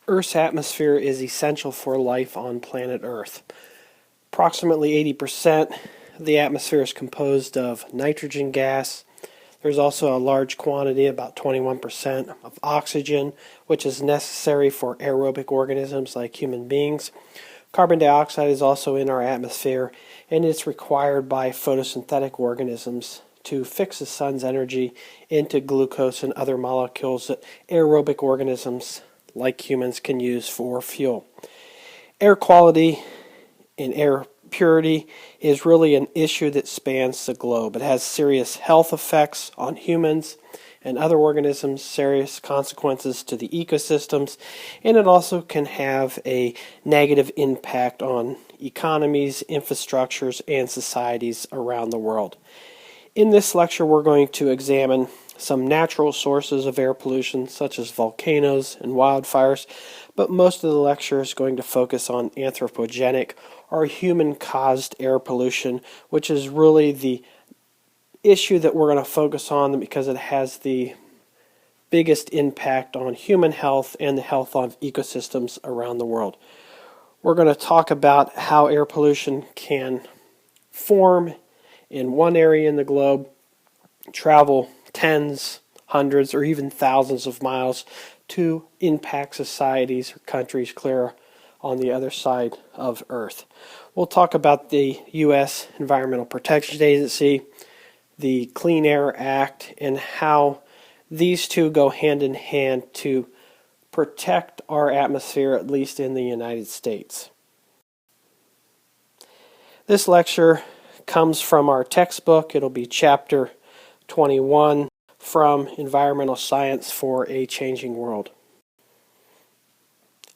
Earth's atmosphere is essential for life on planet Earth. Approximately 80% of the atmosphere is composed of nitrogen gas. There's also a large quantity, about 21%, of oxygen, which is necessary for aerobic organisms like human beings. Carbon dioxide is also in our atmosphere, and it's required by photosynthetic organisms to fix the sun's energy into glucose and other molecules that aerobic organisms like humans can use for fuel. Air quality and air purity is really an issue that spans the globe. It has serious health effects on humans and other organisms, serious consequences to the ecosystems, and it also can have a negative impact on economies, infrastructures, and societies around the world. In this lecture, we're going to examine some natural sources of air pollution, such as volcanoes and wildfires, but most of the lecture is going to focus on anthropogenic or human-caused air pollution, which is really the issue that we're going to focus on because it has the biggest impact on human health and the health of ecosystems around the world. We're going to talk about how air pollution can form in one area in the globe, travel tens, hundreds, or even thousands of miles to impact societies or countries clear on the other side of Earth. We'll talk about the U.S. Environmental Protection Agency, the Clean Air Act, and how these two go hand in hand to protect our atmosphere, at least in the United States. This lecture comes from our textbook. It'll be chapter 21 from Environmental Science for a Changing World.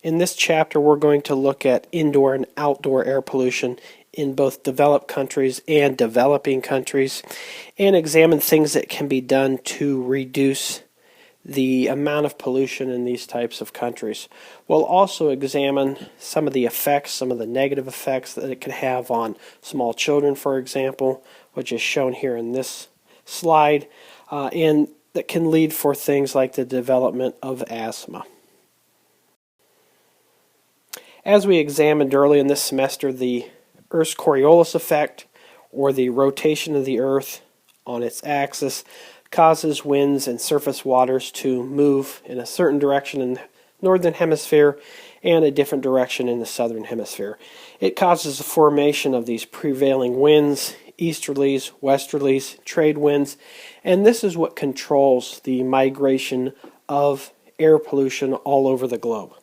In this chapter, we're going to look at indoor and outdoor air pollution in both developed countries and developing countries, and examine things that can be done to reduce the amount of pollution in these types of countries. We'll also examine some of the effects, some of the negative effects that it can have on small children, for example, which is shown here in this slide, and that can lead for things like the development of asthma. As we examined early in this semester, the Earth's Coriolis effect, or the rotation of the Earth on its axis, causes winds and surface waters to move in a certain direction in the northern hemisphere and a different direction in the southern hemisphere. It causes the formation of these prevailing winds, easterlies, westerlies, trade winds, and this is what controls the migration of air pollution all over the globe.